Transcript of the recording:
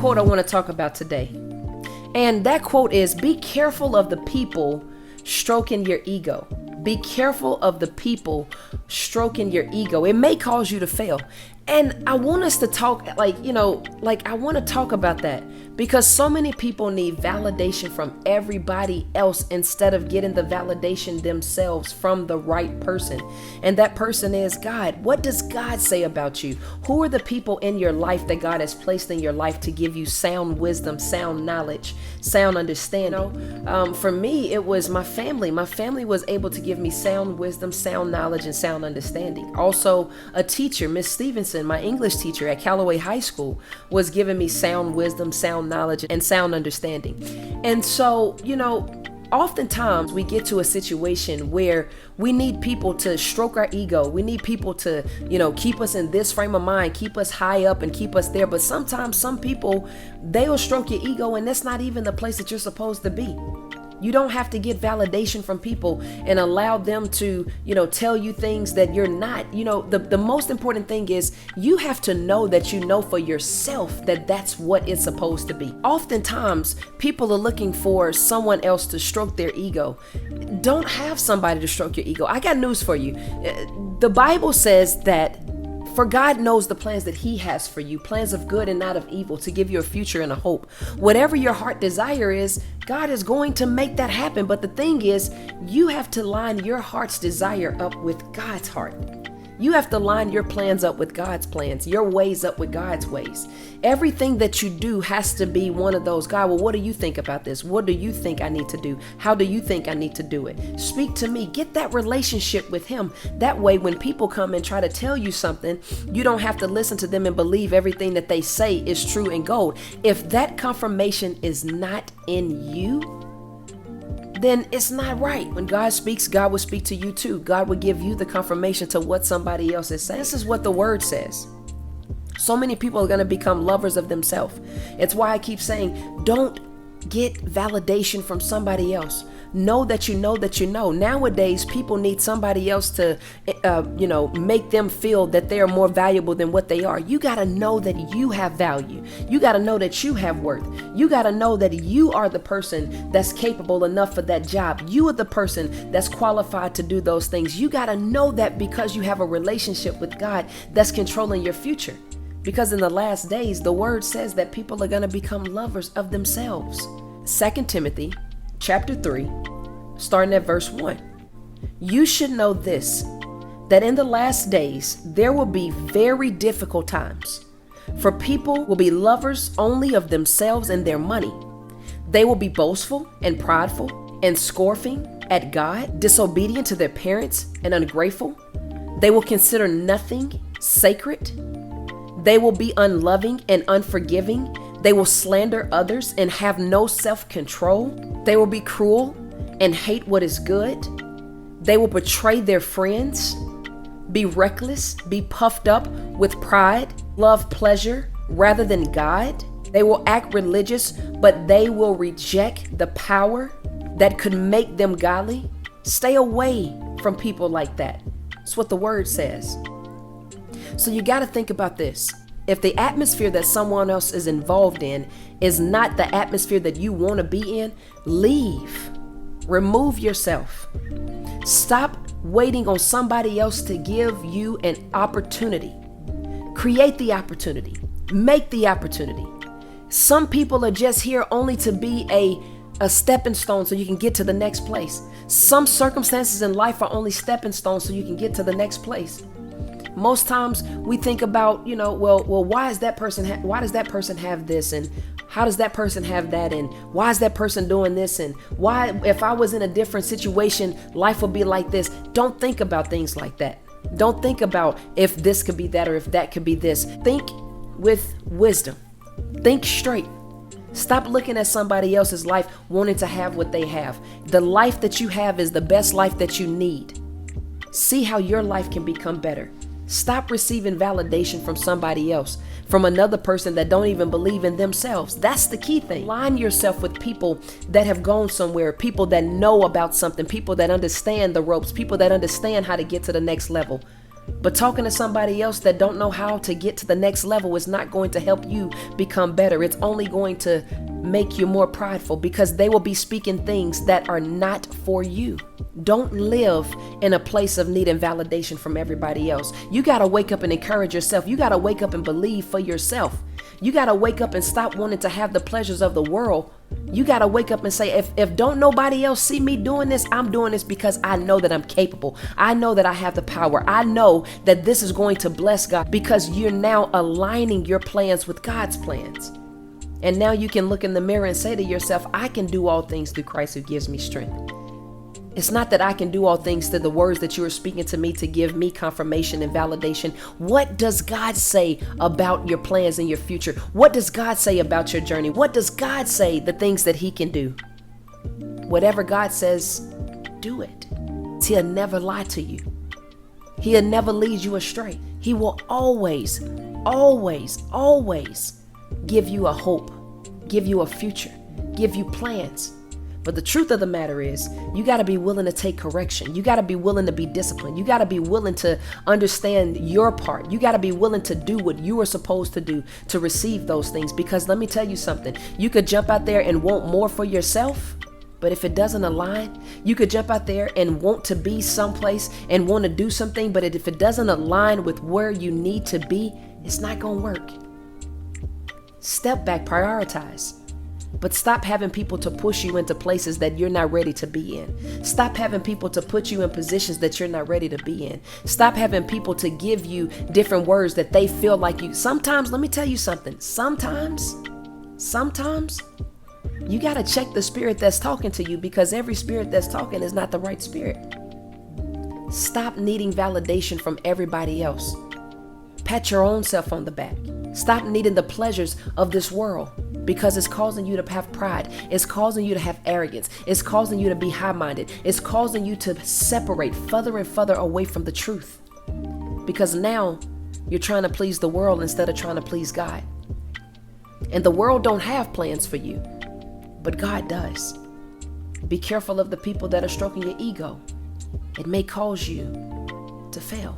quote I want to talk about today. And that quote is, be careful of the people stroking your ego. Be careful of the people stroking your ego. It may cause you to fail. And I want us to talk I want to talk about that because so many people need validation from everybody else instead of getting the validation themselves from the right person. And that person is God. What does God say about you? Who are the people in your life that God has placed in your life to give you sound wisdom, sound knowledge, sound understanding? For me, it was my family. My family was able to give me sound wisdom, sound knowledge, and sound understanding. Also, a teacher, Miss Stevenson, my English teacher at Callaway High School, was giving me sound wisdom, sound knowledge, and sound understanding. And so, oftentimes we get to a situation where we need people to stroke our ego. We need people to, keep us in this frame of mind, keep us high up and keep us there. But sometimes some people, they will stroke your ego and that's not even the place that you're supposed to be. You don't have to get validation from people and allow them to, tell you things that you're not. The most important thing is you have to know that you know for yourself that that's what it's supposed to be. Oftentimes, people are looking for someone else to stroke their ego. Don't have somebody to stroke your ego. I got news for you. The Bible says that for God knows the plans that he has for you, plans of good and not of evil, to give you a future and a hope. Whatever your heart desire is, God is going to make that happen. But the thing is, you have to line your heart's desire up with God's heart. You have to line your plans up with God's plans, your ways up with God's ways. Everything that you do has to be one of those. God, well, what do you think about this? What do you think I need to do? How do you think I need to do it? Speak to me. Get that relationship with him. That way, when people come and try to tell you something, you don't have to listen to them and believe everything that they say is true and gold. If that confirmation is not in you, then it's not right. When God speaks, God will speak to you too. God will give you the confirmation to what somebody else is saying. This is what the word says. So many people are going to become lovers of themselves. It's why I keep saying, don't get validation from somebody else. Know that you know that you know. Nowadays, people need somebody else to, make them feel that they are more valuable than what they are. You got to know that you have value. You got to know that you have worth. You got to know that you are the person that's capable enough for that job. You are the person that's qualified to do those things. You got to know that because you have a relationship with God that's controlling your future. Because in the last days, the word says that people are going to become lovers of themselves. 2 Timothy chapter 3, starting at verse 1. You should know this, that in the last days, there will be very difficult times. For people will be lovers only of themselves and their money. They will be boastful and prideful and scoffing at God, disobedient to their parents and ungrateful. They will consider nothing sacred. They will be unloving and unforgiving. They will slander others and have no self-control. They will be cruel and hate what is good. They will betray their friends, be reckless, be puffed up with pride, love pleasure rather than God. They will act religious, but they will reject the power that could make them godly. Stay away from people like that. That's what the word says. So you got to think about this. If the atmosphere that someone else is involved in is not the atmosphere that you want to be in, leave. Remove yourself. Stop waiting on somebody else to give you an opportunity. Create the opportunity. Make the opportunity. Some people are just here only to be a stepping stone so you can get to the next place. Some circumstances in life are only stepping stones so you can get to the next place. Most times we think about, why does that person have this, and how does that person have that, and why is that person doing this, and why, if I was in a different situation, life would be like this. Don't think about things like that. Don't think about if this could be that or if that could be this. Think with wisdom. Think straight. Stop looking at somebody else's life wanting to have what they have. The life that you have is the best life that you need. See how your life can become better. Stop receiving validation from somebody else, from another person that don't even believe in themselves. That's the key thing. Align yourself with people that have gone somewhere, people that know about something, people that understand the ropes, people that understand how to get to the next level. But talking to somebody else that don't know how to get to the next level is not going to help you become better. It's only going to make you more prideful, because they will be speaking things that are not for you. Don't live in a place of need and validation from everybody else. You got to wake up and encourage yourself. You got to wake up and believe for yourself. You got to wake up and stop wanting to have the pleasures of the world. You got to wake up and say, if don't nobody else see me doing this, I'm doing this because I know that I'm capable. I know that I have the power. I know that this is going to bless God, because you're now aligning your plans with God's plans. And now you can look in the mirror and say to yourself, I can do all things through Christ who gives me strength. It's not that I can do all things through the words that you are speaking to me to give me confirmation and validation. What does God say about your plans and your future? What does God say about your journey? What does God say the things that he can do? Whatever God says, do it. He'll never lie to you. He'll never lead you astray. He will always, always, always give you a hope, give you a future, give you plans. But the truth of the matter is, you got to be willing to take correction. You got to be willing to be disciplined. You got to be willing to understand your part. You got to be willing to do what you are supposed to do to receive those things. Because let me tell you something, you could jump out there and want more for yourself, but if it doesn't align, you could jump out there and want to be someplace and want to do something, but if it doesn't align with where you need to be, it's not going to work. Step back, prioritize. But stop having people to push you into places that you're not ready to be in. Stop having people to put you in positions that you're not ready to be in. Stop having people to give you different words that they feel like you. Sometimes, let me tell you something. Sometimes you got to check the spirit that's talking to you, because every spirit that's talking is not the right spirit. Stop needing validation from everybody else. Pat your own self on the back. Stop needing the pleasures of this world, because it's causing you to have pride. It's causing you to have arrogance. It's causing you to be high-minded. It's causing you to separate further and further away from the truth, because now you're trying to please the world instead of trying to please God. And the world don't have plans for you, but God does. Be careful of the people that are stroking your ego. It may cause you to fail.